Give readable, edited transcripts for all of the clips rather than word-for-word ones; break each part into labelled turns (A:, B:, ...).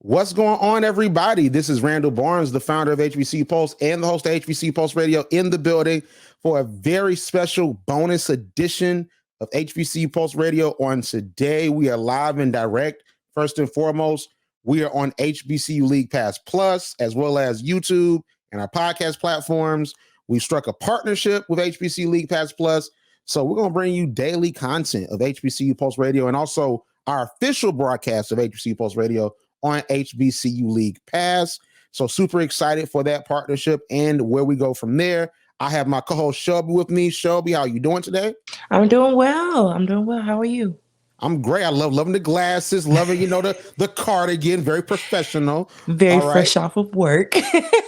A: What's going on, everybody? This is Randall Barnes, the founder of HBCU Pulse and the host of HBCU Pulse Radio, in the building for a very special bonus edition of HBCU Pulse Radio. On today, we are live and direct. First and foremost, we are on HBCU League Pass Plus, as well as YouTube and our podcast platforms. We struck a partnership with HBCU League Pass Plus, so we're going to bring you daily content of HBCU Pulse Radio and also our official broadcast of HBCU Pulse Radio on HBCU League Pass. So super excited for that partnership and where we go from there. I have my co-host Shelbi with me. Shelbi, how are you doing today?
B: I'm doing well. How are you?
A: I'm great. I loving the glasses, loving, the cardigan, very professional.
B: Very fresh off of work.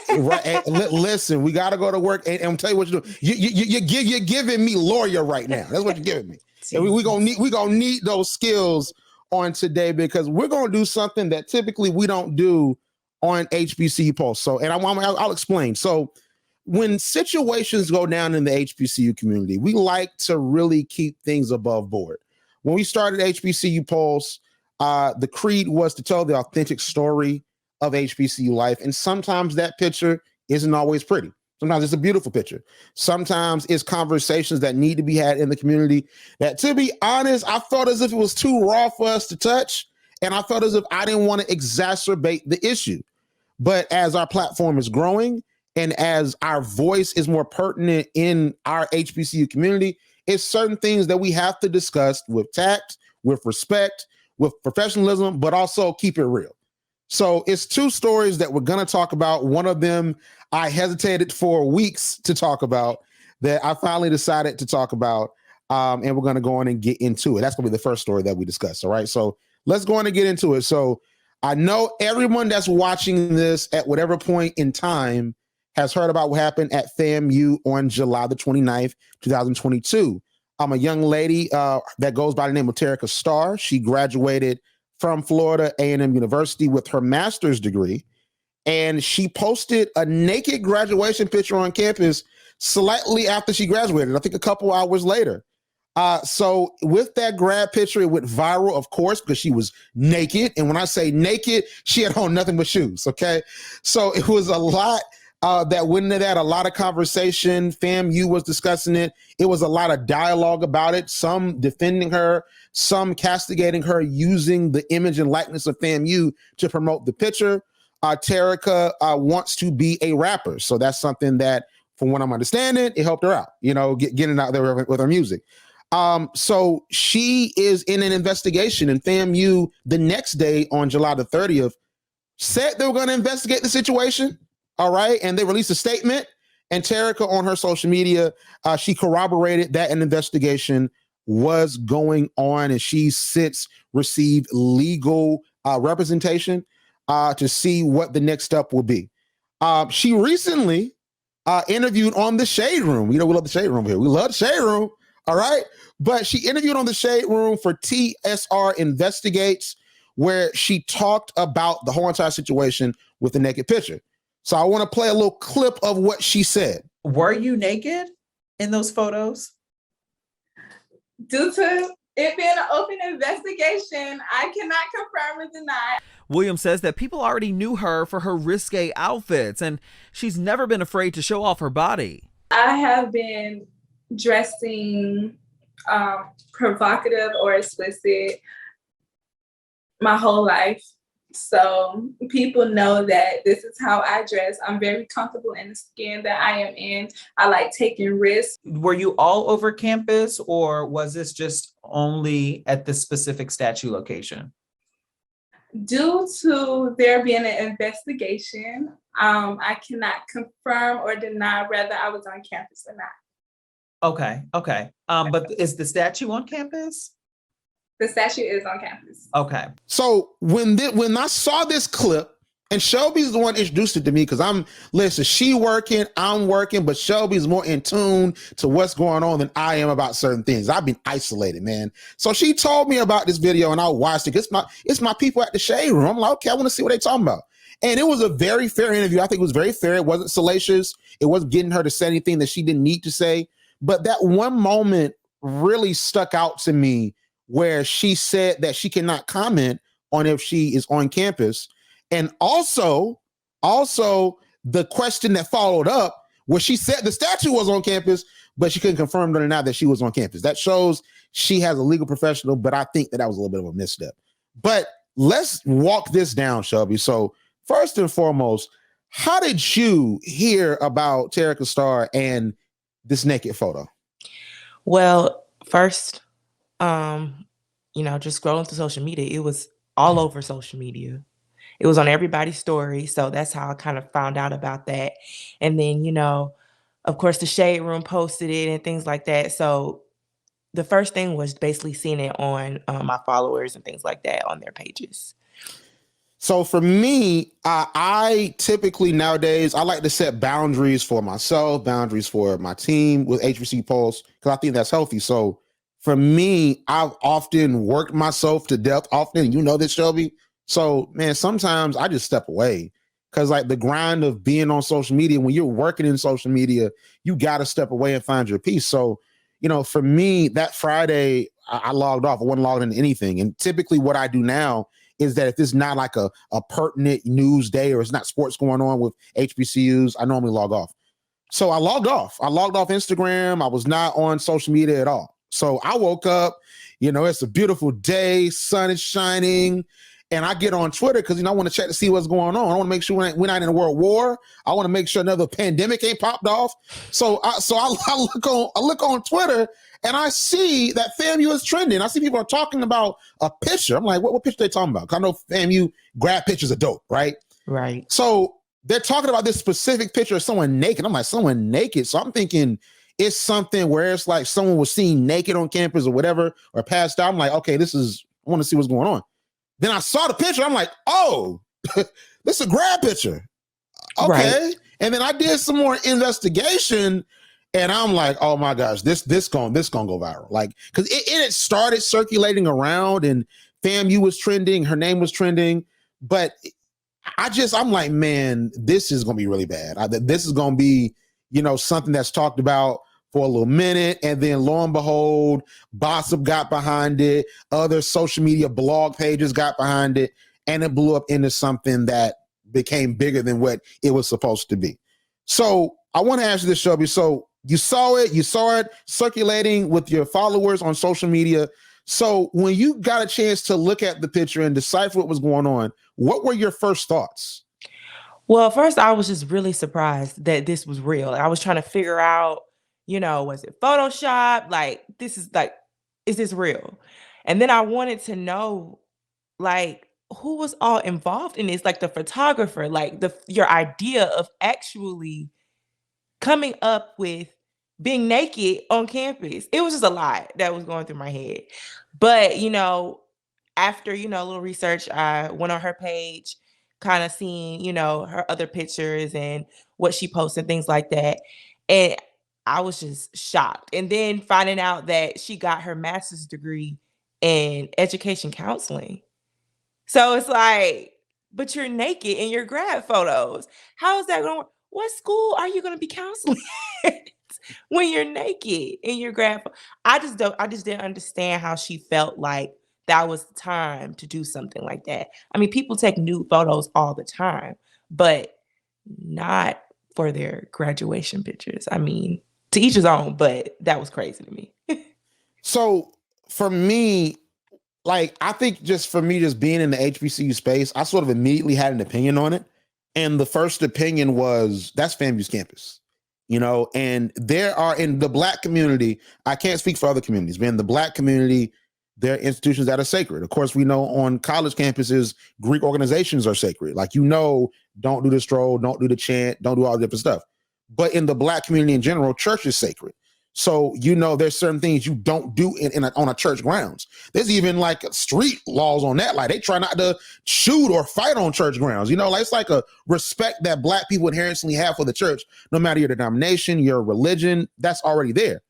A: Right. Listen, we got to go to work. And I'm tell you what you do. You're giving me lawyer right now. That's what you're giving me. And we're gonna need those skills on today, because we're going to do something that typically we don't do on HBCU Pulse. So, and I'll explain. So when situations go down in the HBCU community, we like to really keep things above board. When we started HBCU Pulse, the creed was to tell the authentic story of HBCU life. And sometimes that picture isn't always pretty. Sometimes it's a beautiful picture. Sometimes it's conversations that need to be had in the community that, to be honest, I felt as if it was too raw for us to touch. And I felt as if I didn't want to exacerbate the issue. But as our platform is growing and as our voice is more pertinent in our HBCU community, it's certain things that we have to discuss with tact, with respect, with professionalism, but also keep it real. So it's two stories that we're going to talk about. One of them I hesitated for weeks to talk about, that I finally decided to talk about, and we're going to go on and get into it. That's going to be the first story that we discuss. All right, so let's go on and get into it. So I know everyone that's watching this at whatever point in time has heard about what happened at FAMU on July the 29th, 2022. I'm a young lady that goes by the name of Terica Star. She graduated from Florida A&M University with her master's degree. And she posted a naked graduation picture on campus slightly after she graduated, I think a couple hours later. So with that grad picture, it went viral, of course, because she was naked. And when I say naked, she had on nothing but shoes, okay? So it was a lot that went into that, a lot of conversation. FAMU was discussing it. It was a lot of dialogue about it, some defending her, some castigating her using the image and likeness of FAMU to promote the picture. Terica wants to be a rapper. So that's something that, from what I'm understanding, it helped her out, getting out there with her music. So she is in an investigation, and FAMU the next day on July the 30th said they were going to investigate the situation. All right. And they released a statement, and Terica on her social media, she corroborated that an investigation was going on, and she since received legal representation to see what the next step will be. She recently interviewed on the Shade Room. We love the Shade Room here. We love the Shade Room. All right. But she interviewed on the Shade Room for TSR Investigates, where she talked about the whole entire situation with the naked picture. So I want to play a little clip of what she said.
C: Were you naked in those photos?
D: Due to it being an open investigation, I cannot confirm or deny.
E: Williams says that people already knew her for her risque outfits, and she's never been afraid to show off her body.
D: I have been dressing provocative or explicit my whole life. So people know that this is how I dress. I'm very comfortable in the skin that I am in. I like taking risks.
C: Were you all over campus, or was this just only at the specific statue location?
D: Due to there being an investigation, I cannot confirm or deny whether I was on campus or not.
C: Okay. But is the statue on campus?
D: The statue is on campus.
C: Okay.
A: So when I saw this clip, and Shelbi's the one introduced it to me, because she working, I'm working, but Shelbi's more in tune to what's going on than I am about certain things. I've been isolated, man. So she told me about this video, and I watched it. It's my people at the Shade Room. I'm like, okay, I want to see what they're talking about. And it was a very fair interview. I think it was very fair. It wasn't salacious. It wasn't getting her to say anything that she didn't need to say. But that one moment really stuck out to me, where she said that she cannot comment on if she is on campus. And also the question that followed up where she said the statue was on campus, but she couldn't confirm or not that she was on campus. That shows she has a legal professional, but I think that was a little bit of a misstep. But let's walk this down, Shelby. So first and foremost, how did you hear about Terica Star and this naked photo?
B: Well, first, just scrolling through social media, it was all over social media. It was on everybody's story. So that's how I kind of found out about that. And then, of course, the Shade Room posted it and things like that. So the first thing was basically seeing it on my followers and things like that on their pages.
A: So for me, I typically nowadays, I like to set boundaries for myself, boundaries for my team with HBC Pulse, because I think that's healthy. So for me, I've often worked myself to death, often, you know this, Shelby. So, man, sometimes I just step away because like the grind of being on social media, when you're working in social media, you got to step away and find your peace. So, for me, that Friday, I logged off. I wasn't logged into anything. And typically what I do now is that if it's not like a pertinent news day or it's not sports going on with HBCUs, I normally log off. So I logged off. I logged off Instagram. I was not on social media at all. So I woke up, it's a beautiful day, sun is shining, and I get on Twitter because, I want to check to see what's going on. I want to make sure we're not in a world war. I want to make sure another pandemic ain't popped off. So I look on Twitter and I see that FAMU is trending. I see people are talking about a picture. I'm like, what picture are they talking about? Because I know FAMU grad pictures are dope, right?
B: Right.
A: So they're talking about this specific picture of someone naked. I'm like, someone naked. So I'm thinking it's something where it's like someone was seen naked on campus or whatever, or passed out. I'm like, okay, I want to see what's going on. Then I saw the picture. I'm like, oh, this is a grad picture. Okay. Right. And then I did some more investigation and I'm like, oh my gosh, this gonna go viral. Like, cause it started circulating around and FAMU was trending. Her name was trending, but I'm like, man, this is going to be really bad. This is going to be, something that's talked about for a little minute. And then lo and behold, Gossip got behind it. Other social media blog pages got behind it. And it blew up into something that became bigger than what it was supposed to be. So I want to ask you this, Shelby. So you saw it circulating with your followers on social media. So when you got a chance to look at the picture and decipher what was going on, what were your first thoughts?
B: Well, first I was just really surprised that this was real. I was trying to figure out, was it Photoshop? Like, is this real? And then I wanted to know, like, who was all involved in this? Like the photographer, like your idea of actually coming up with being naked on campus. It was just a lot that was going through my head. But, after, a little research, I went on her page, kind of seeing, her other pictures and what she posts and things like that. And I was just shocked. And then finding out that she got her master's degree in education counseling. So it's like, but you're naked in your grad photos. How is that going to work? What school are you going to be counseling when you're naked in your grad photo? I just didn't understand how she felt like that was the time to do something like that. I mean, people take nude photos all the time, but not for their graduation pictures. I mean, to each his own, but that was crazy to me.
A: So for me, like, I think just being in the HBCU space, I sort of immediately had an opinion on it. And the first opinion was that's FAMU's campus, and there are in the Black community, I can't speak for other communities, but in the Black community, there are institutions that are sacred. Of course, we know on college campuses, Greek organizations are sacred. Like, don't do the stroll, don't do the chant, don't do all the different stuff. But in the Black community in general, church is sacred. So, there's certain things you don't do on a church grounds. There's even like street laws on that. Like, they try not to shoot or fight on church grounds. Like, it's like a respect that Black people inherently have for the church, no matter your denomination, your religion, that's already there.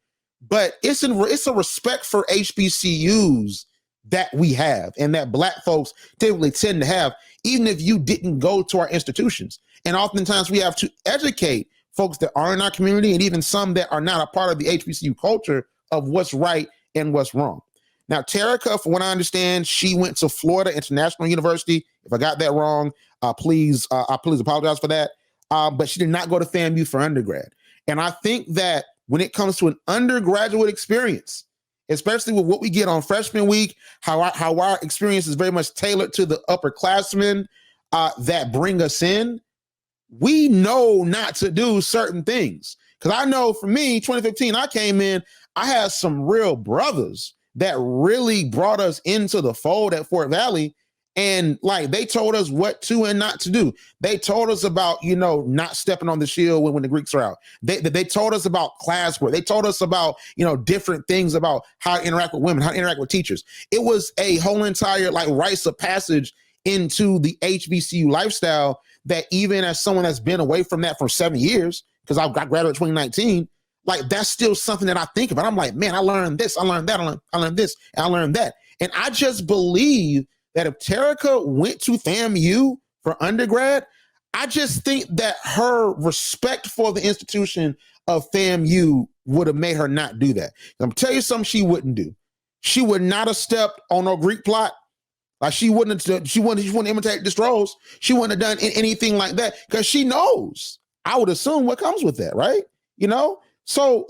A: But it's a respect for HBCUs that we have and that Black folks typically tend to have, even if you didn't go to our institutions. And oftentimes we have to educate folks that are in our community and even some that are not a part of the HBCU culture of what's right and what's wrong. Now, Terica, from what I understand, she went to Florida International University, If I got that wrong, please apologize for that. But she did not go to FAMU for undergrad. And I think that when it comes to an undergraduate experience, especially with what we get on freshman week, how our experience is very much tailored to the upperclassmen that bring us in, we know not to do certain things. Because I know for me, 2015, I came in, I had some real brothers that really brought us into the fold at Fort Valley. And like, they told us what to and not to do. They told us about, not stepping on the shield when the Greeks are out. They told us about classwork. They told us about, different things about how to interact with women, how to interact with teachers. It was a whole entire rites of passage into the HBCU lifestyle that even as someone that's been away from that for 7 years, because I graduated 2019, that's still something that I think about. I'm like, man, I learned this, I learned that, I learned this, and I learned that. And I just believe that if Terica went to FAMU for undergrad, I just think that her respect for the institution of FAMU would have made her not do that. I'm gonna tell you something she wouldn't do. She would not have stepped on no Greek plot. She wouldn't imitate the Strohs. She wouldn't have done anything like that because she knows, I would assume, what comes with that, right? So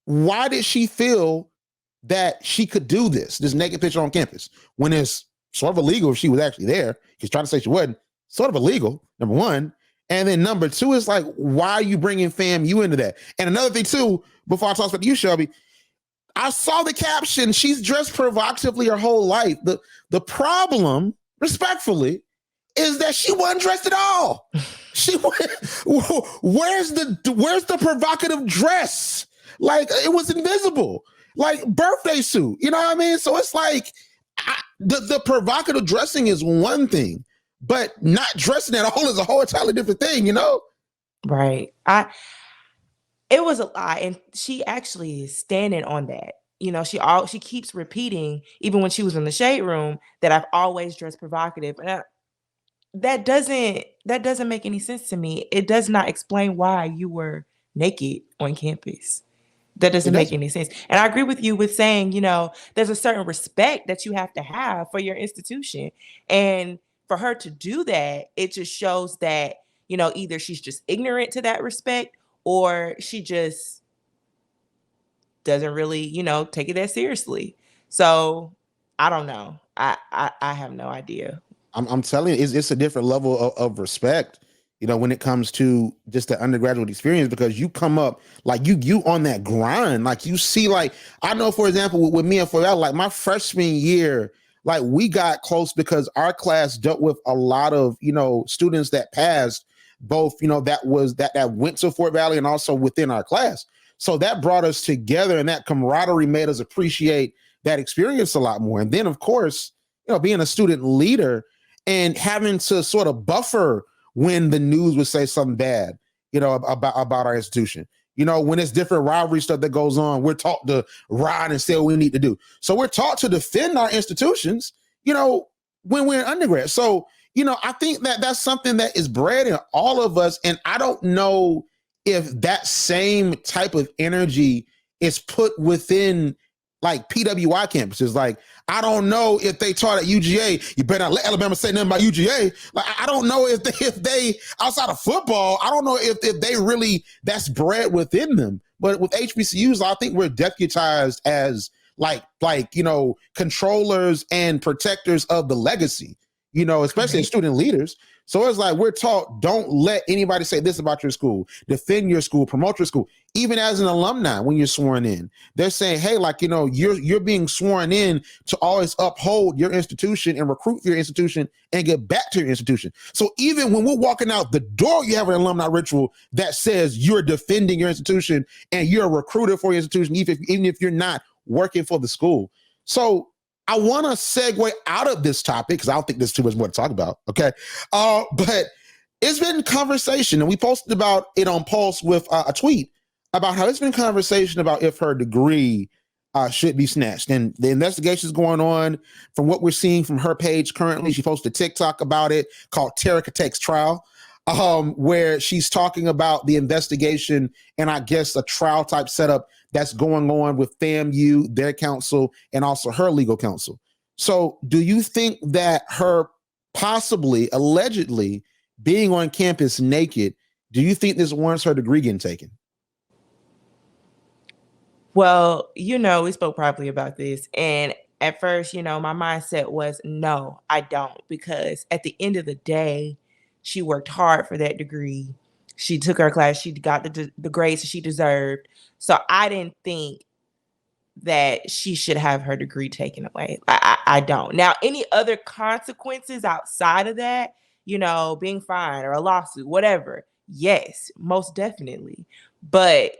A: why did she feel that she could do this naked picture on campus when it's sort of illegal if she was actually there? She's trying to say she wasn't. Sort of illegal, number one. And then number two is why are you bringing FAMU into that? And another thing too, before I talk about you, Shelby, I saw the caption, she's dressed provocatively her whole life. The problem, respectfully, is that she wasn't dressed at all. Where's the provocative dress? It was invisible, birthday suit. You know what I mean? So it's the provocative dressing is one thing, but not dressing at all is a whole entirely different thing.
B: Right. It was a lie, and she actually is standing on that. She keeps repeating, even when she was in the shade room, that I've always dressed provocative. And that doesn't make any sense to me. It does not explain why you were naked on campus. That doesn't make any sense. And I agree with you with saying, there's a certain respect that you have to have for your institution. And for her to do that, it just shows that, either she's just ignorant to that respect, or she just doesn't really, take it that seriously. So I don't know. I have no idea.
A: I'm telling you, it's a different level of respect, when it comes to just the undergraduate experience, because you come up you on that grind. You see, I know, for example, with me and for that, my freshman year, we got close because our class dealt with a lot of, students that passed both, that went to Fort Valley and also within our class. So that brought us together, and that camaraderie made us appreciate that experience a lot more. And then, of course, being a student leader and having to sort of buffer when the news would say something bad, about our institution. When it's different rivalry stuff that goes on, we're taught to ride and say what we need to do. So we're taught to defend our institutions, when we're in undergrad. So, I think that that's something that is bred in all of us. And I don't know if that same type of energy is put within PWI campuses. I don't know if they taught at UGA, you better not let Alabama say nothing about UGA. I don't know if they outside of football, I don't know if they really, that's bred within them. But with HBCUs, I think we're deputized as controllers and protectors of the legacy, especially as student leaders. So it's we're taught, don't let anybody say this about your school, defend your school, promote your school. Even as an alumni, when you're sworn in, they're saying, hey, you're being sworn in to always uphold your institution and recruit for your institution and get back to your institution. So even when we're walking out the door, you have an alumni ritual that says you're defending your institution and you're a recruiter for your institution, even if you're not working for the school. So I want to segue out of this topic because I don't think there's too much more to talk about. Okay. But it's been conversation, and we posted about it on Pulse with a tweet about how it's been conversation about if her degree should be snatched. And the investigation is going on. From what we're seeing from her page currently, she posted a TikTok about it called Terica Takes Trial, where she's talking about the investigation and I guess a trial type setup that's going on with FAMU, their counsel, and also her legal counsel. So do you think that her possibly, allegedly being on campus naked, do you think this warrants her degree getting taken?
B: Well, we spoke privately about this. And at first, my mindset was no, I don't. Because at the end of the day, she worked hard for that degree. She took her class. She got the grades that she deserved. So I didn't think that she should have her degree taken away. I don't. Now, any other consequences outside of that, being fined or a lawsuit, whatever, yes, most definitely. But,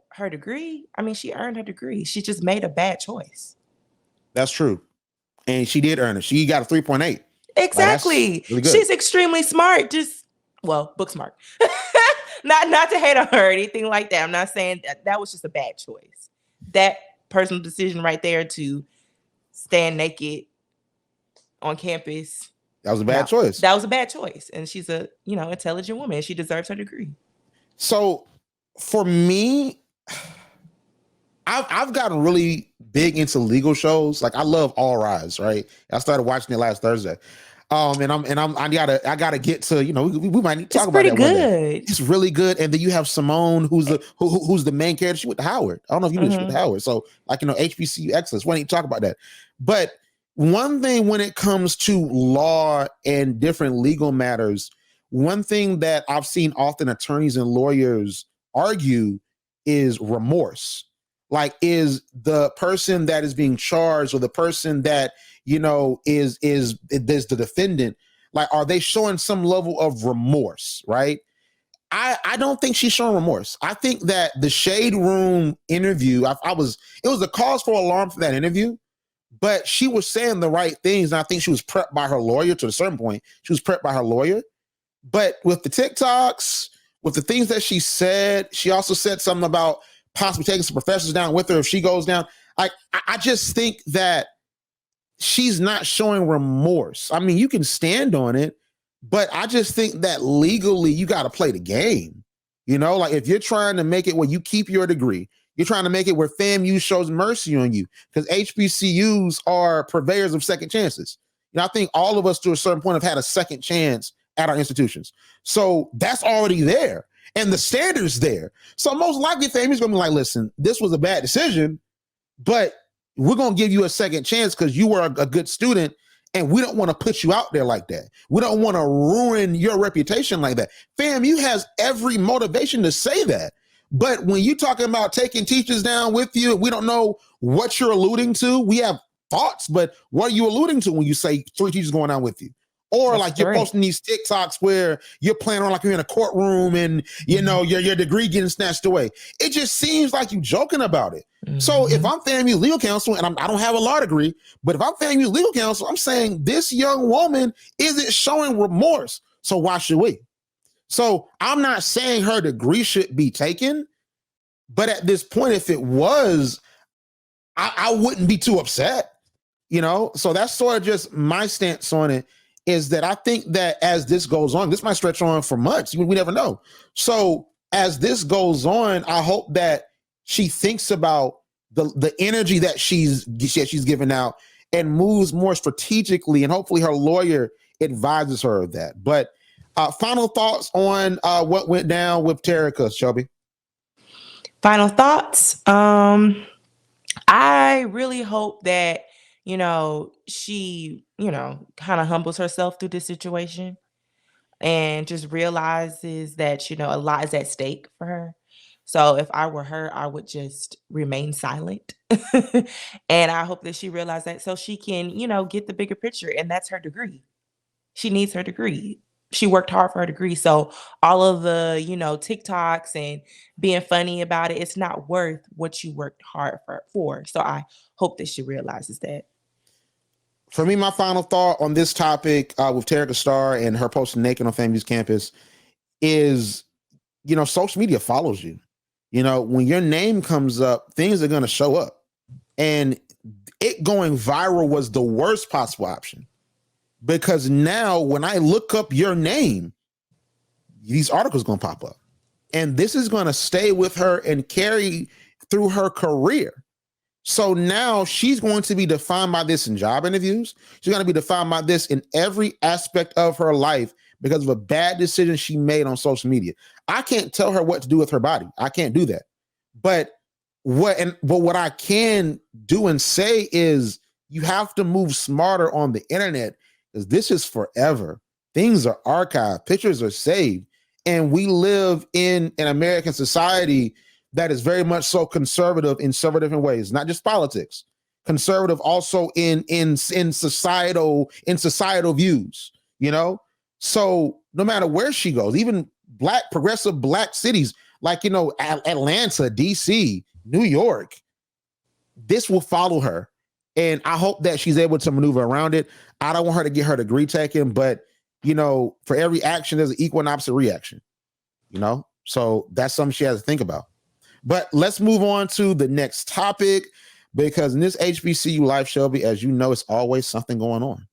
B: her degree, I mean, she earned her degree. She just made a bad choice.
A: That's true. And she did earn it. She got a 3.8.
B: Exactly.
A: Really good.
B: She's extremely smart. Book smart. not to hate on her or anything like that. I'm not saying that was just a bad choice. That personal decision right there to stand naked on campus.
A: That was a bad choice.
B: That was a bad choice. And she's a, intelligent woman. She deserves her degree.
A: So for me, I've gotten really big into legal shows. Like I love All Rise, right? I started watching it last Thursday. I gotta get to, we might need to talk about that one day. It's really good. And then you have Simone, who's the main character. She went to Howard. I don't know if you knew she went to Howard. So HBCU excellence. Why don't you talk about that? But one thing when it comes to law and different legal matters, one thing that I've seen often attorneys and lawyers argue is remorse. Like, is the person that is being charged or the person that, is the defendant, like, are they showing some level of remorse, right? I don't think she's showing remorse. I think that the Shade Room interview, it was a cause for alarm for that interview, but she was saying the right things. And I think she was prepped by her lawyer to a certain point. She was prepped by her lawyer. But with the TikToks, with the things that she said, she also said something about possibly taking some professors down with her if she goes down. I just think that she's not showing remorse. I mean, you can stand on it, but I just think that legally you got to play the game. Like if you're trying to make it where you keep your degree, you're trying to make it where FAMU shows mercy on you, because HBCUs are purveyors of second chances. I think all of us to a certain point have had a second chance at our institutions. So that's already there. And the standard's there. So most likely FAMU's going to be like, listen, this was a bad decision, but we're going to give you a second chance because you were a good student, and we don't want to put you out there like that. We don't want to ruin your reputation like that. FAMU has every motivation to say that. But when you're talking about taking teachers down with you, we don't know what you're alluding to. We have thoughts, but what are you alluding to when you say 3 teachers going down with you? Or that's like you're posting these TikToks where you're playing on like you're in a courtroom and your degree getting snatched away. It just seems like you joking about it. Mm-hmm. So if I'm FAMU legal counsel and I don't have a law degree, but if I'm FAMU legal counsel, I'm saying this young woman isn't showing remorse. So why should we? So I'm not saying her degree should be taken, but at this point, if it was, I wouldn't be too upset. So that's sort of just my stance on it. Is that I think that as this goes on, this might stretch on for months. We never know. So as this goes on, I hope that she thinks about the energy that she's giving out and moves more strategically, and hopefully her lawyer advises her of that. But final thoughts on what went down with Terica, Shelbi?
B: Final thoughts. I really hope that she, kind of humbles herself through this situation and just realizes that, a lot is at stake for her. So if I were her, I would just remain silent. And I hope that she realized that so she can, get the bigger picture. And that's her degree. She needs her degree. She worked hard for her degree. So all of the, TikToks and being funny about it, it's not worth what you worked hard for. So I hope that she realizes that.
A: For me, my final thought on this topic with Terica Star and her posting naked on FAMU's campus is, social media follows you. When your name comes up, things are going to show up. And it going viral was the worst possible option. Because now when I look up your name, these articles going to pop up. And this is going to stay with her and carry through her career. So now she's going to be defined by this in job interviews. She's going to be defined by this in every aspect of her life because of a bad decision she made on social media. I can't tell her what to do with her body. I can't do that. But what I can do and say is you have to move smarter on the internet because this is forever. Things are archived, pictures are saved, and we live in an American society that is very much so conservative in several different ways, not just politics, conservative also in societal views, you know? So no matter where she goes, even progressive black cities like, you know, Atlanta, DC, New York, this will follow her. And I hope that she's able to maneuver around it. I don't want her to get her degree taken, but, you know, for every action, there's an equal and opposite reaction, you know? So that's something she has to think about. But let's move on to the next topic, because in this HBCU life, Shelby, as you know, it's always something going on.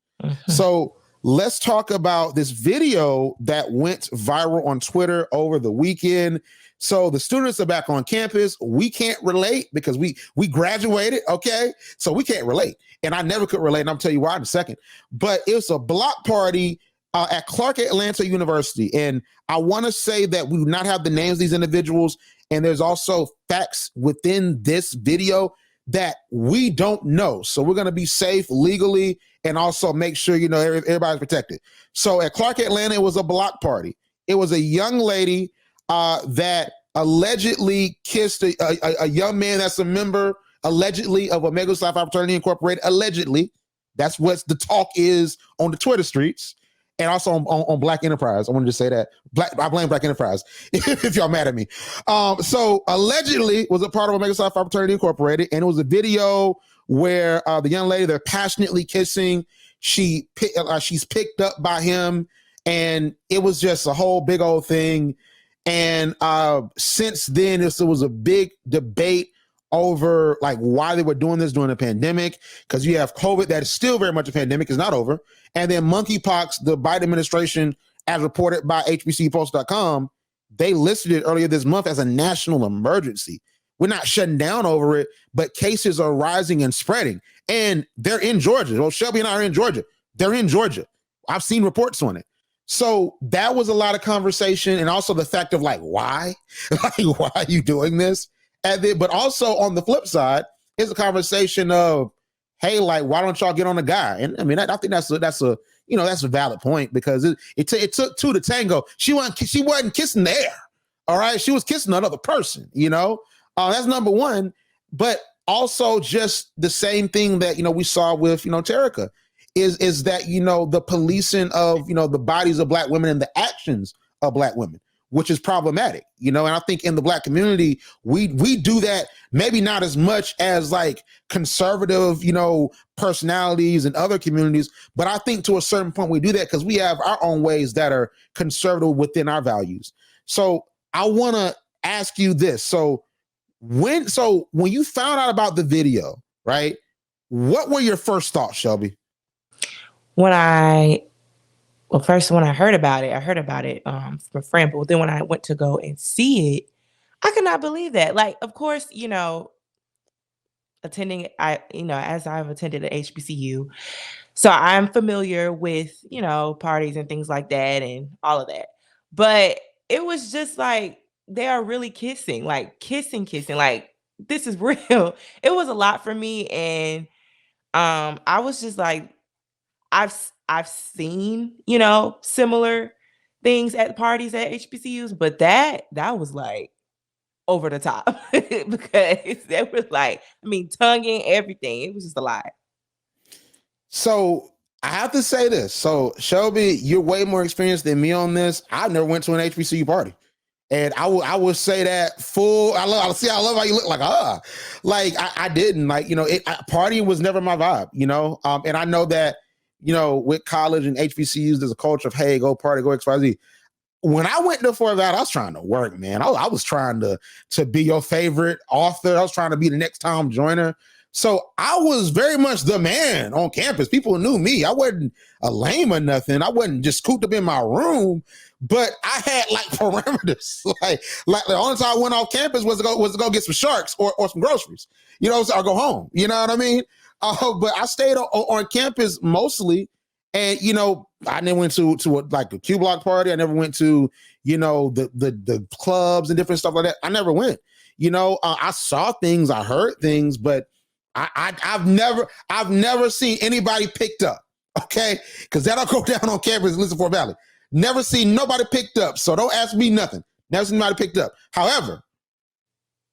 A: So let's talk about this video that went viral on Twitter over the weekend. So the students are back on campus. We can't relate because we graduated, okay? So we can't relate. And I never could relate, and I'll tell you why in a second. But it was a block party at Clark Atlanta University. And I want to say that we do not have the names of these individuals. And there's also facts within this video that we don't know. So we're going to be safe legally and also make sure, you know, everybody's protected. So at Clark Atlanta, it was a block party. It was a young lady that allegedly kissed a young man that's a member, allegedly, of Omega Psi Phi Fraternity Incorporated. Allegedly. That's what the talk is on the Twitter streets. And also on Black Enterprise. I wanted to say that. I blame Black Enterprise if y'all mad at me. So allegedly was a part of Omega Psi Phi Fraternity Incorporated, and it was a video where the young lady, they're passionately kissing. She's picked up by him, and it was just a whole big old thing. And since then, there was a big debate over like why they were doing this during the pandemic, because you have COVID that is still very much a pandemic, it's not over. And then monkeypox, the Biden administration, as reported by HBCUpost.com, they listed it earlier this month as a national emergency. We're not shutting down over it, but cases are rising and spreading. And they're in Georgia. Well, Shelby and I are in Georgia. They're in Georgia. I've seen reports on it. So that was a lot of conversation. And also the fact of like, why? Like, why are you doing this? And then, but also on the flip side is a conversation of, hey, like, why don't y'all get on a guy? And I mean, I think that's a you know, that's a valid point, because it took two to tango. She wasn't kissing the air. All right. She was kissing another person, you know, that's number one. But also just the same thing that, you know, we saw with, you know, Terica is that, you know, the policing of, you know, the bodies of Black women and the actions of Black women, which is problematic, you know. And I think in the Black community, we do that, maybe not as much as like conservative, you know, personalities and other communities, but I think to a certain point we do that because we have our own ways that are conservative within our values. So I want to ask you this. So when you found out about the video, right, what were your first thoughts, Shelby?
B: When I heard about it from a friend, but then when I went to go and see it, I could not believe that. Like, of course, you know, as I've attended an HBCU, so I'm familiar with, you know, parties and things like that and all of that. But it was just like, they are really kissing, like kissing, like this is real. It was a lot for me. And I was just like, I've seen, you know, similar things at parties at HBCUs, but that was like over the top because they were like, I mean, tonguing, everything. It was just a lot.
A: So I have to say this. So Shelby, you're way more experienced than me on this. I never went to an HBCU party. And I would say that I love how you look like, I didn't like, you know, partying was never my vibe, you know? And I know that, you know, with college and HBCUs, there's a culture of, hey, go party, go XYZ. When I went there for that, I was trying to work, man. I was trying to be your favorite author. I was trying to be the next Tom Joyner. So I was very much the man on campus. People knew me. I wasn't a lame or nothing. I wasn't just cooped up in my room, but I had like parameters. like the only time I went off campus was to go get some sharks or some groceries, you know, so I'll go home. You know what I mean? But I stayed on campus mostly. And, you know, I never went to a Q Block party. I never went to, you know, the clubs and different stuff like that. I never went. You know, I saw things, I heard things, but I've never seen anybody picked up. Okay, because that'll go down on campus in Listen Fort Valley. Never seen nobody picked up. So don't ask me nothing. Never seen anybody picked up. However,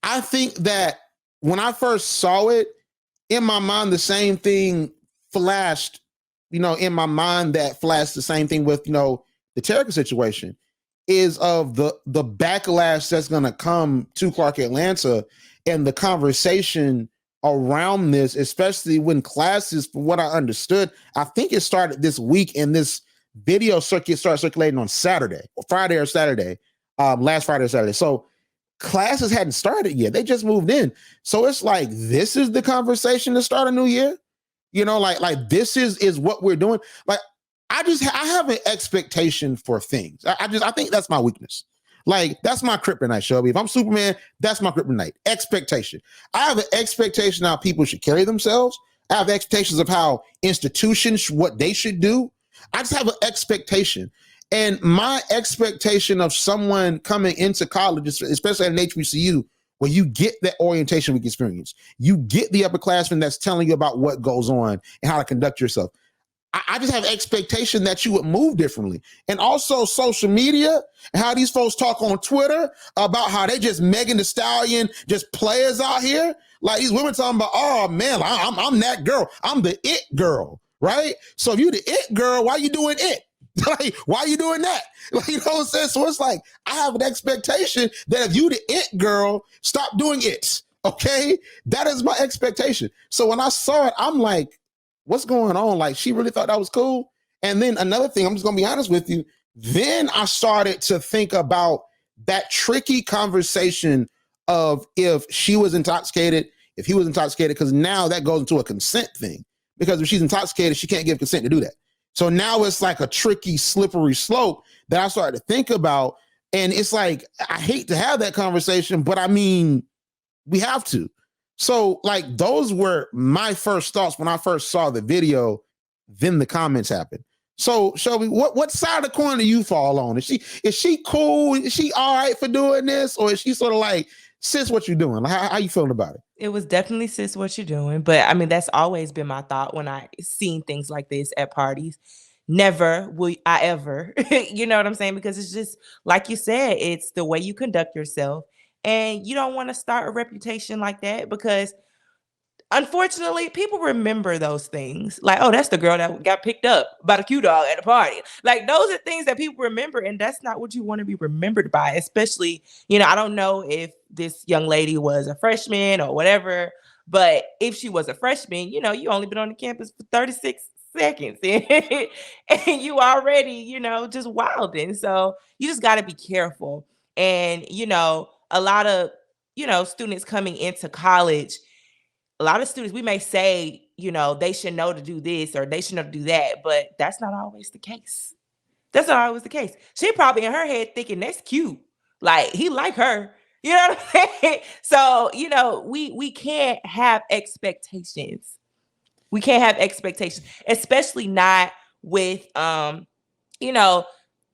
A: I think that when I first saw it, in my mind, the same thing flashed. You know, in my mind, that flashed the same thing with, you know, the Terica situation, is of the backlash that's going to come to Clark Atlanta and the conversation around this, especially when classes, from what I understood, I think it started this week, and this video circuit started circulating on Saturday or Friday or Saturday, last Friday or Saturday. So classes hadn't started yet. They just moved in. So it's like, this is the conversation to start a new year. You know, like this is what we're doing. Like, I have an expectation for things. I think that's my weakness. Like, that's my kryptonite, Shelby. If I'm Superman, that's my kryptonite. Expectation. I have an expectation how people should carry themselves. I have expectations of how institutions, what they should do. I just have an expectation. And my expectation of someone coming into college, especially at an HBCU, where you get that orientation week experience, you get the upperclassman that's telling you about what goes on and how to conduct yourself. I just have expectation that you would move differently. And also social media, and how these folks talk on Twitter about how they just Megan Thee Stallion, just players out here. Like, these women talking about, oh man, I'm that girl. I'm the it girl, right? So if you the it girl, why you doing it? Like, why are you doing that? Like, you know what I'm saying? So it's like, I have an expectation that if you the it girl, stop doing it. Okay? That is my expectation. So when I saw it, I'm like, what's going on? Like, she really thought that was cool. And then another thing, I'm just gonna be honest with you. Then I started to think about that tricky conversation of if she was intoxicated, if he was intoxicated, because now that goes into a consent thing. Because if she's intoxicated, she can't give consent to do that. So now it's like a tricky, slippery slope that I started to think about. And it's like, I hate to have that conversation, but I mean, we have to. So like, those were my first thoughts when I first saw the video. Then the comments happened. So Shelby, what side of the coin do you fall on? Is she cool? Is she all right for doing this? Or is she sort of like, sis, what you doing? Like, how you feeling about it?
B: It was definitely, sis, what you doing. But I mean, that's always been my thought when I seen things like this at parties. Never will I ever, you know what I'm saying? Because it's just, like you said, it's the way you conduct yourself. And you don't want to start a reputation like that, because unfortunately, people remember those things. Like, oh, that's the girl that got picked up by the Q dog at a party. Like, those are things that people remember, and that's not what you want to be remembered by. Especially, you know, I don't know if this young lady was a freshman or whatever, but if she was a freshman, you know, you only been on the campus for 36 seconds and you already, you know, just wilding. So you just got to be careful. And, you know, a lot of, you know, students coming into college, a lot of students, we may say, you know, they should know to do this or they should know to do that, but that's not always the case. That's not always the case. She probably in her head thinking that's cute. Like, he like her. You know what I'm saying? So, you know, we can't have expectations. We can't have expectations, especially not with you know,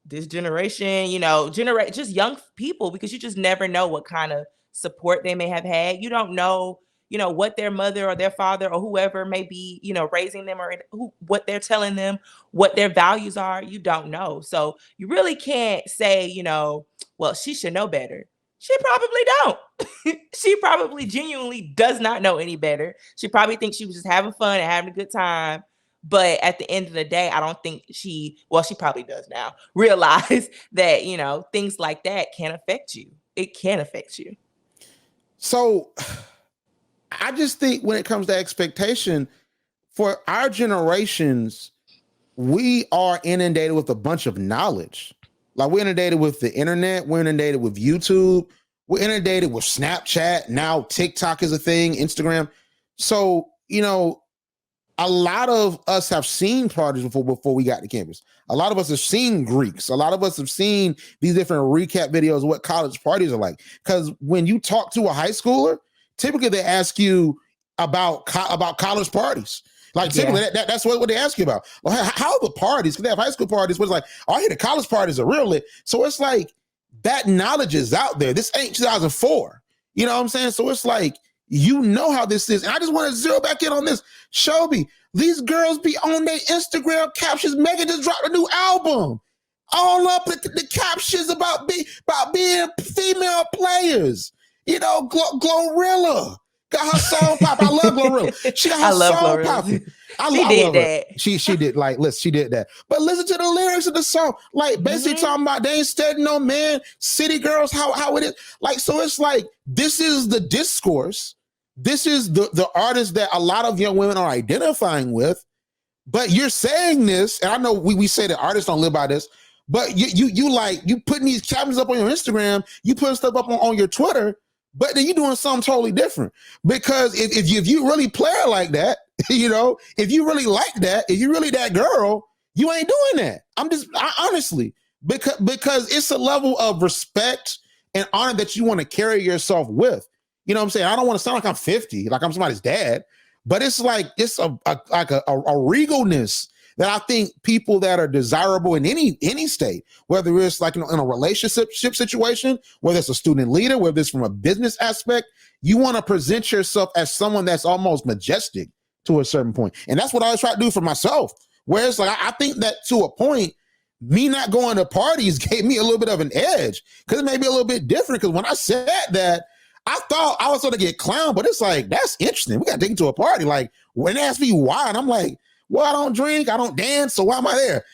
B: this generation, you know, just young people, because you just never know what kind of support they may have had. You don't know, you know, what their mother or their father or whoever may be, you know, raising them, or what they're telling them, what their values are. You don't know. So you really can't say, you know, well, she should know better. She probably don't. She probably genuinely does not know any better. She probably thinks she was just having fun and having a good time. But at the end of the day, I don't think she probably does now, realize that, you know, things like that can affect you. It can affect you.
A: So I just think when it comes to expectation, for our generations, we are inundated with a bunch of knowledge. Like, we're inundated with the internet, we're inundated with YouTube, we're inundated with Snapchat. Now TikTok is a thing, Instagram. So, a lot of us have seen parties before we got to campus. A lot of us have seen Greeks. A lot of us have seen these different recap videos of what college parties are like. Because when you talk to a high schooler, typically they ask you about college parties. Like typically that's what they ask you about. Well, how are the parties? Because they have high school parties, but it's like, oh, I hear the college parties are real lit. So it's like that knowledge is out there. This ain't 2004. You know what I'm saying? So it's like, how this is. And I just want to zero back in on this. Shelbi, these girls be on their Instagram captions. Megan just dropped a new album. All up the captions about being female players. Glorilla got her song pop. I love Glorilla. She got her song popping.
B: She did that.
A: She did, like, listen, she did that. But listen to the lyrics of the song. Like, basically talking about they ain't steady no man, city girls, how it is. Like, so it's like, this is the discourse. This is the artist that a lot of young women are identifying with. But you're saying this, and I know we say that artists don't live by this, but you putting these captions up on your Instagram, you putting stuff up on your Twitter, but then you're doing something totally different. Because if you really play it like that, if you really like that, if you really that girl, you ain't doing that. Honestly, because it's a level of respect and honor that you want to carry yourself with. You know what I'm saying? I don't want to sound like I'm 50, like I'm somebody's dad, but it's like, it's a regalness that I think people that are desirable in any state, whether it's like in a relationship situation, whether it's a student leader, whether it's from a business aspect, you want to present yourself as someone that's almost majestic to a certain point. And that's what I always try to do for myself. Whereas like, I think that to a point, me not going to parties gave me a little bit of an edge, because it may be a little bit different. Because when I said that, I thought I was going to get clowned, but it's like, that's interesting. We got to take you to a party. Like, when they ask me why, and I'm like, well, I don't drink, I don't dance, so why am I there?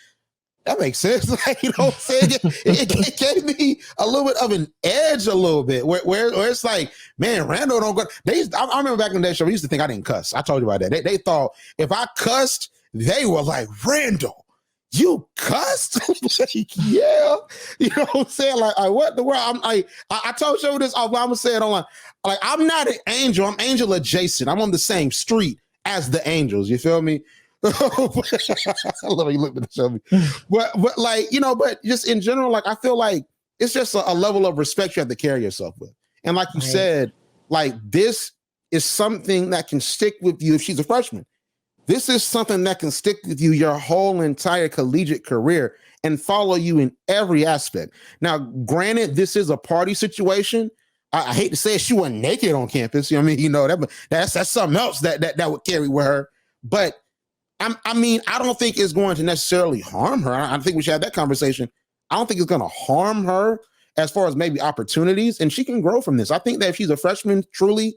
A: That makes sense. Like, you know what I'm saying? It gave me a little bit of an edge a little bit, where it's like, man, Randall don't go. I remember back in the day, show, we used to think I didn't cuss. I told you about that. They thought if I cussed, they were like, Randall, you cussed? Like, yeah. You know what I'm saying? Like what the world? I told you this, I'm gonna say it online. Like, I'm not an angel, I'm angel adjacent. I'm on the same street as the angels. You feel me? I love how you looked at the show. But like, but just in general, like, I feel like it's just a level of respect you have to carry yourself with. And like you said, like, this is something that can stick with you if she's a freshman. This is something that can stick with you your whole entire collegiate career and follow you in every aspect. Now, granted, this is a party situation. I hate to say it, she wasn't naked on campus. You know what I mean? That's something else that would carry with her. But I mean, I don't think it's going to necessarily harm her. I think we should have that conversation. I don't think it's going to harm her as far as maybe opportunities, and she can grow from this. I think that if she's a freshman, truly,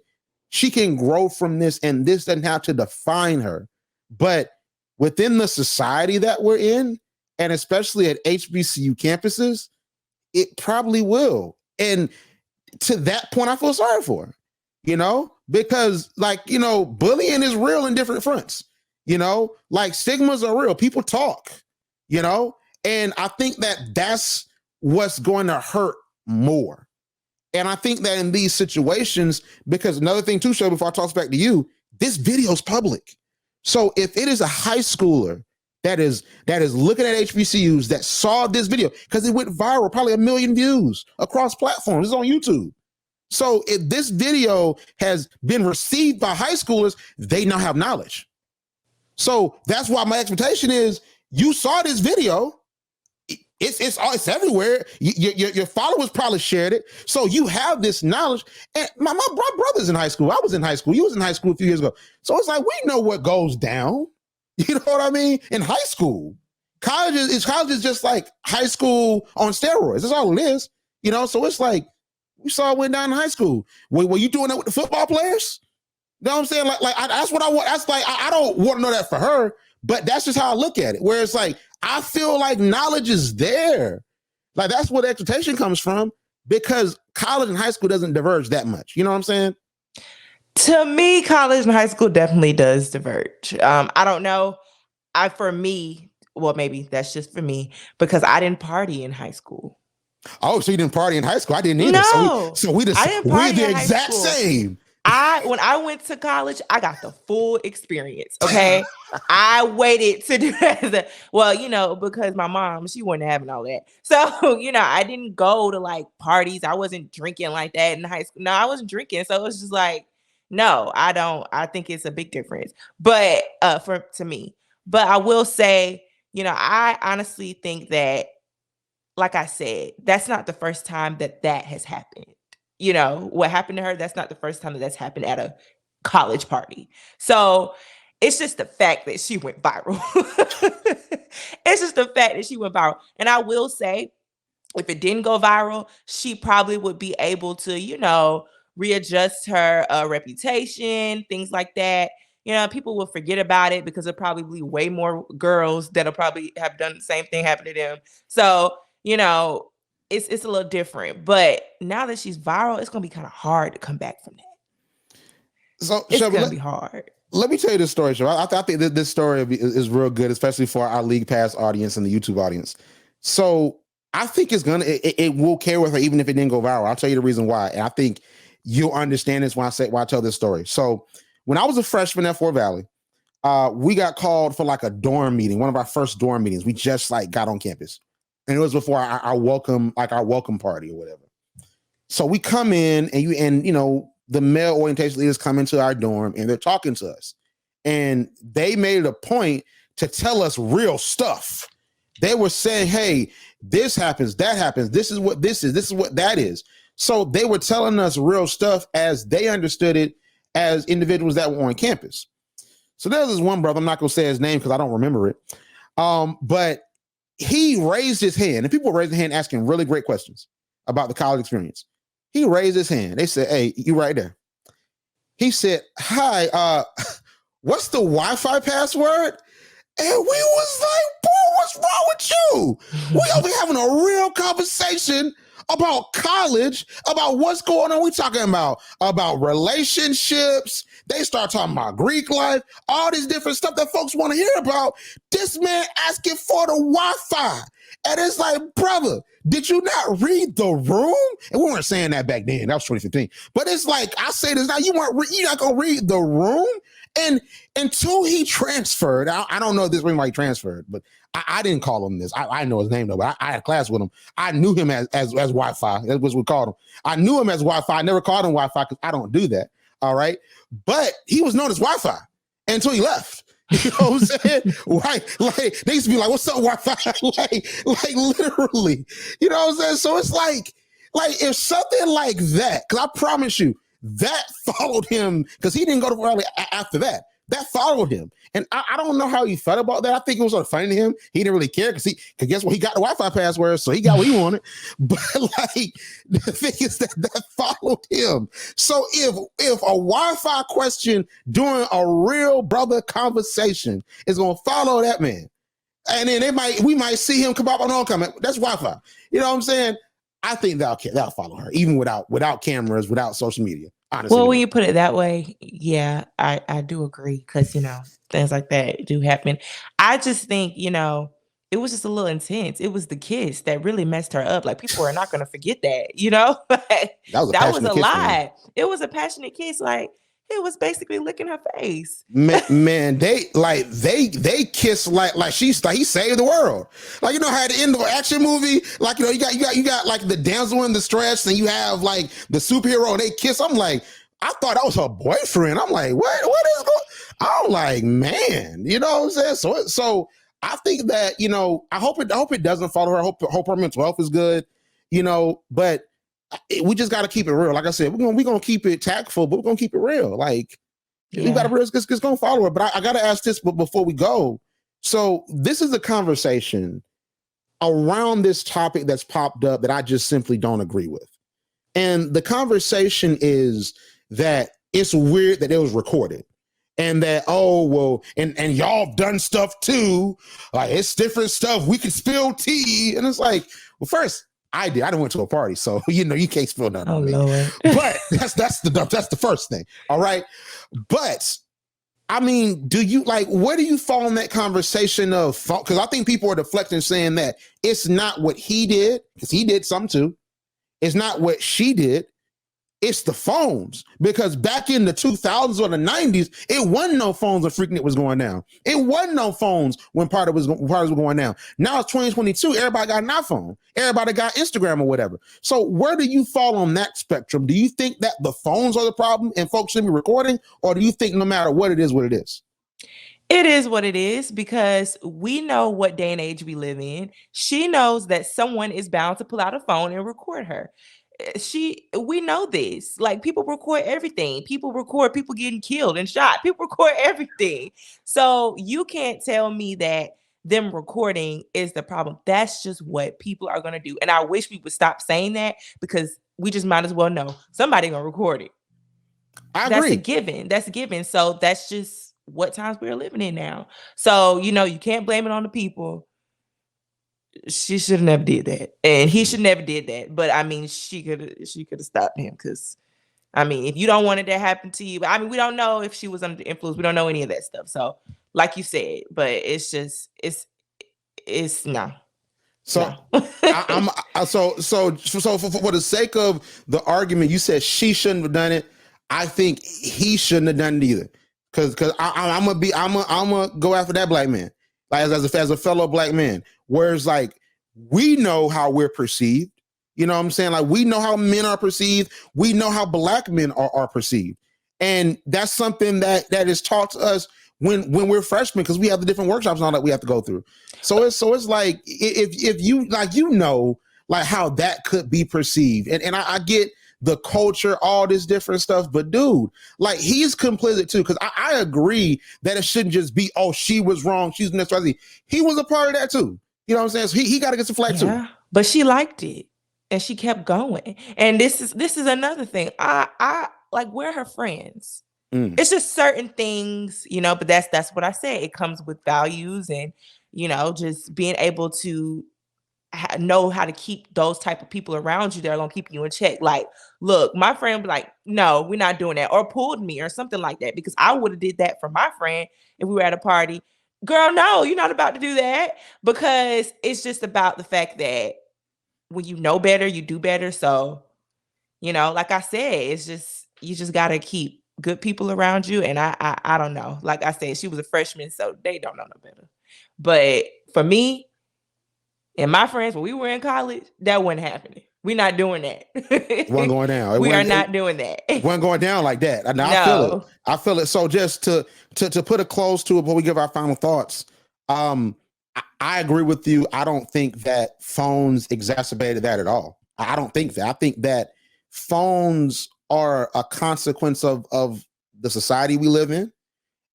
A: she can grow from this, and this doesn't have to define her. But within the society that we're in, and especially at HBCU campuses, it probably will. And to that point, I feel sorry for her, because like, bullying is real in different fronts. Like, stigmas are real. People talk, and I think that that's what's going to hurt more. And I think that in these situations, because another thing too, Shelbi, before I toss back to you, this video's public. So if it is a high schooler that is looking at HBCUs that saw this video, because it went viral, probably 1 million views across platforms, it's on YouTube. So if this video has been received by high schoolers, they now have knowledge. So that's why my expectation is, you saw this video, it's everywhere. Your followers probably shared it. So you have this knowledge. And my brother's in high school. I was in high school. He was in high school a few years ago. So it's like, we know what goes down. You know what I mean? In high school, college is just like high school on steroids. That's all it is. So it's like, we saw it went down in high school. Were you doing that with the football players? You know what I'm saying? That's what I want. That's like, I don't want to know that for her, but that's just how I look at it. Where it's like, I feel like knowledge is there. Like, that's where the expectation comes from, because college and high school doesn't diverge that much. You know what I'm saying?
B: To me, college and high school definitely does diverge. I don't know. For me, well, maybe that's just for me, because I didn't party in high school.
A: Oh, so you didn't party in high school? I didn't either.
B: No,
A: So we're the exact same.
B: When I went to college, I got the full experience. Okay. I waited to do that. Well, because my mom, she wasn't having all that. So, I didn't go to like parties. I wasn't drinking like that in high school. No, I wasn't drinking. So it was just like, no, I don't. I think it's a big difference. But to me. But I will say, I honestly think that, like I said, that's not the first time that has happened. What happened to her, that's not the first time that's happened at a college party. So it's just the fact that she went viral. It's just the fact that she went viral. And I will say, if it didn't go viral, she probably would be able to, readjust her reputation, things like that. People will forget about it because there'll probably be way more girls that'll probably have done the same thing happen to them. So, it's a little different. But now that she's viral, it's gonna be kind of hard to come back from that.
A: So
B: It's
A: Shelby,
B: gonna be hard.
A: let me tell you this story, Shelby. I think that this story is real good, especially for our League Pass audience and the YouTube audience. So I think it will carry with her even if it didn't go viral. I'll tell you the reason why, and I think you'll understand this when I tell this story. So when I was a freshman at Fort Valley, we got called for like a dorm meeting, one of our first dorm meetings. We just like got on campus, and it was before our welcome party or whatever. So we come in, and the male orientation leaders come into our dorm, and they're talking to us, and they made it a point to tell us real stuff. They were saying, "Hey, this happens, that happens. This is what this is. This is what that is." So they were telling us real stuff as they understood it as individuals that were on campus. So there's this one brother, I'm not going to say his name because I don't remember it. But he raised his hand, and people raised their hand asking really great questions about the college experience. He raised his hand. They said, "Hey, you right there." He said, "Hi, what's the Wi-Fi password?" And we was like, "Boy, what's wrong with you? We over having a real conversation about college, about what's going on. We talking about relationships. They start talking about Greek life, all this different stuff that folks want to hear about. This man asking for the Wi-Fi. And it's like, brother, did you not read the room?" And we weren't saying that back then. That was 2015. But it's like, I say this now, you're not going to read the room? And until he transferred, I don't know if this ring why he transferred, but I didn't call him this. I know his name though, but I had class with him. I knew him as Wi-Fi. That's what we called him. I knew him as Wi-Fi. I never called him Wi-Fi because I don't do that. All right. But he was known as Wi-Fi until he left. You know what I'm saying? Right. Like they used to be like, "What's up, Wi-Fi?" like literally. You know what I'm saying? So it's like if something like that, because I promise you, that followed him because he didn't go to rally after that. That followed him. And I don't know how he felt about that. I think it was sort of funny to him. He didn't really care because guess what? He got the Wi-Fi password, so he got what he wanted. But like the thing is that followed him. So if a Wi-Fi question during a real brother conversation is gonna follow that man, and then we might see him come up on homecoming. That's Wi-Fi. You know what I'm saying? I think that'll follow her, even without cameras, without social media. Honestly.
B: Well, when you put it that way, yeah, I do agree because things like that do happen. I just think it was just a little intense. It was the kiss that really messed her up. Like people are not going to forget that. That was a lot. It was a passionate kiss. Like it was basically licking her face.
A: Man, they kiss like he saved the world. Like how at the end of an action movie, like you got like the damsel in distress, and you have like the superhero, and they kiss. I'm like, I thought that was her boyfriend. I'm like, what is going? I'm like, man, you know what I'm saying? So I think that I hope it doesn't follow her. I hope her mental health is good. But we just got to keep it real. Like I said, we're gonna keep it tactful, but we're gonna keep it real. Like we got to real. It's gonna follow her. But I got to ask this, but before we go, so this is a conversation around this topic that's popped up that I just simply don't agree with, and the conversation is that it's weird that it was recorded, and that and y'all done stuff too. Like it's different stuff. We can spill tea, and it's like, well, first. I didn't went to a party, so you can't spill nothing on me.
B: Lord.
A: But that's the first thing. All right. But I mean, where do you fall in that conversation of, because I think people are deflecting saying that it's not what he did, because he did something too. It's not what she did. It's the phones, because back in the 2000s or the 90s, it wasn't no phones when Freaknik was going down. It wasn't no phones when parties were going down. Now it's 2022. Everybody got an iPhone. Everybody got Instagram or whatever. So where do you fall on that spectrum? Do you think that the phones are the problem and folks should be recording, or do you think no matter what it is, what it is?
B: It is what it is, because we know what day and age we live in. She knows that someone is bound to pull out a phone and record her. We know this. Like, people record everything. People record people getting killed and shot. People record everything. So you can't tell me that them recording is the problem. That's just what people are going to do. And I wish we would stop saying that, because we just might as well know somebody going to record it.
A: I
B: That's
A: agree.
B: a given. That's a given. So that's just what times we're living in now. So, you can't blame it on the people. She should have never did that, and he should never did that. But I mean, she could have stopped him, because I mean, if you don't want it to happen to you, I mean, we don't know if she was under the influence. We don't know any of that stuff. So, like you said, but it's just it's no.
A: So
B: No.
A: for the sake of the argument, you said she shouldn't have done it. I think he shouldn't have done it either, because I'm gonna go after that black man, like as a fellow black man. Whereas, like, we know how we're perceived. You know what I'm saying? Like, we know how men are perceived. We know how black men are perceived. And that's something that is taught to us when we're freshmen, because we have the different workshops and all that we have to go through. So it's like, if you like, like how that could be perceived. And I get the culture, all this different stuff, but dude, like, he's complicit too. Because I agree that it shouldn't just be, oh, she was wrong, she's necessarily. He was a part of that too. You know what I'm saying? So he got to get some flack too.
B: But she liked it, and she kept going. And this is another thing. I like, we're her friends. It's just certain things, but that's what I say. It comes with values, and just being able to know how to keep those type of people around you that are gonna keep you in check. Like, look, my friend be like, no, we're not doing that, or pulled me or something like that, because I would have did that for my friend if we were at a party. Girl, no, you're not about to do that, because it's just about the fact that when you know better, you do better. So, like I said, it's just, you just gotta keep good people around you. And I don't know. Like I said, she was a freshman, so they don't know no better. But for me and my friends, when we were in college, that wasn't happening. We're not doing that.
A: It wasn't going down.
B: We are not doing that.
A: It wasn't going down like that. And
B: No.
A: I feel it. So just to put a close to it before we give our final thoughts, I agree with you. I don't think that phones exacerbated that at all. I don't think that. I think that phones are a consequence of the society we live in.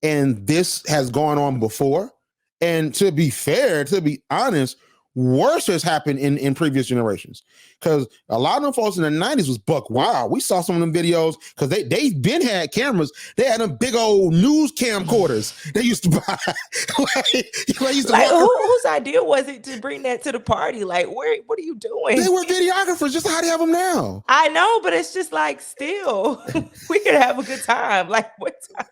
A: And this has gone on before. And to be fair, to be honest, worse has happened in previous generations, because a lot of them folks in the 90s was buck wild. We saw some of them videos, because they've been had cameras. They had them big old news camcorders they used to buy.
B: Whose idea was it to bring that to the party? Like, what are you doing?
A: They were videographers, just how they have them now.
B: I know, but it's just like, still, we could have a good time. Like, what time?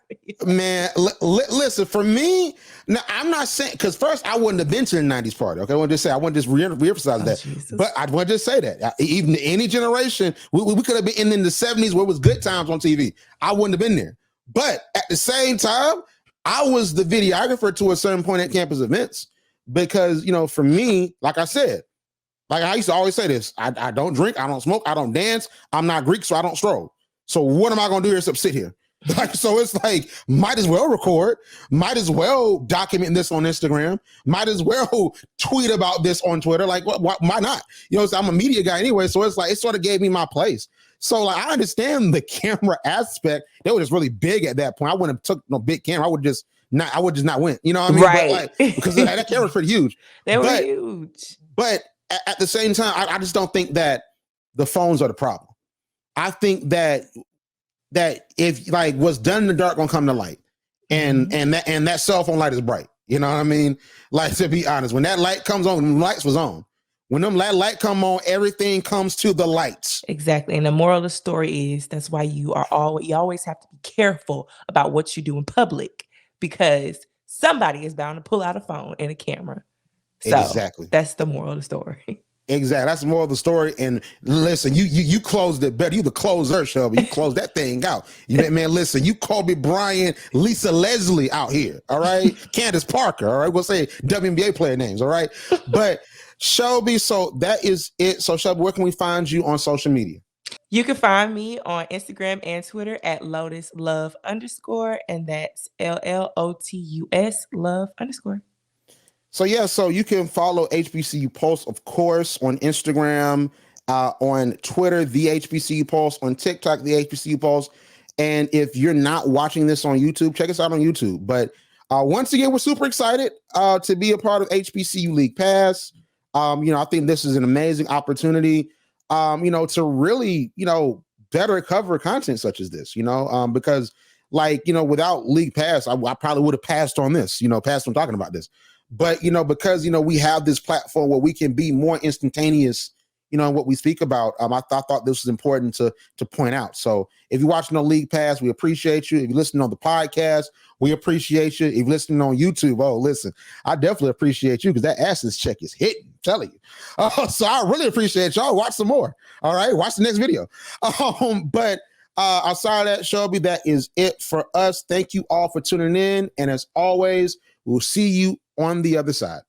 A: Man, listen, for me, now I'm not saying, because first I wouldn't have been to the 90s party. Okay, I want to just say, I want to just reemphasize that.
B: Jesus.
A: But I want to just say that even any generation, we could have been in the 70s where it was good times on TV. I wouldn't have been there. But at the same time, I was the videographer to a certain point at campus events, because, for me, like I said, like I used to always say this, I don't drink, I don't smoke, I don't dance, I'm not Greek, so I don't stroll. So what am I going to do here except sit here? Like, so it's like, might as well record, might as well document this on Instagram, might as well tweet about this on Twitter. Like, why not? So I'm a media guy anyway. So it's like, it sort of gave me my place. So like, I understand the camera aspect. They were just really big at that point. I wouldn't have took no big camera. I would just not went, you know what I mean?
B: Right.
A: But like, because that camera's pretty huge.
B: They were huge.
A: But at the same time, I just don't think that the phones are the problem. I think that if like what's done in the dark gonna come to light, and that cell phone light is bright. You know what I mean? Like, to be honest, when that light comes on, when the lights was on, when that light come on, everything comes to the lights.
B: Exactly. And the moral of the story is, that's why you always have to be careful about what you do in public, because somebody is bound to pull out a phone and a camera. So
A: Exactly.
B: that's the moral of the story.
A: Exactly. That's more of the story. And listen, you closed it better. You the closer, Shelby. You closed that thing out. You man, listen, you Kobe Bryant, Lisa Leslie out here. All right. Candace Parker. All right. We'll say WNBA player names. All right. But Shelby, so that is it. So Shelby, where can we find you on social media?
B: You can find me on Instagram and Twitter at Lotus Love _, and that's LLOTUS Love _.
A: So yeah, so you can follow HBCU Pulse, of course, on Instagram, on Twitter, the HBCU Pulse, on TikTok, the HBCU Pulse. And if you're not watching this on YouTube, check us out on YouTube. But once again, we're super excited to be a part of HBCU League Pass. I think this is an amazing opportunity, to really, better cover content such as this, because without League Pass, I probably would have passed on this, passed on talking about this. But, because, we have this platform where we can be more instantaneous, in what we speak about. I thought this was important to point out. So if you're watching on League Pass, we appreciate you. If you're listening on the podcast, we appreciate you. If you're listening on YouTube, listen, I definitely appreciate you because that Assets check is hitting. I'm telling you. So I really appreciate y'all. Watch some more. All right. Watch the next video. But outside of that, Shelby, that is it for us. Thank you all for tuning in. And as always, we'll see you on the other side.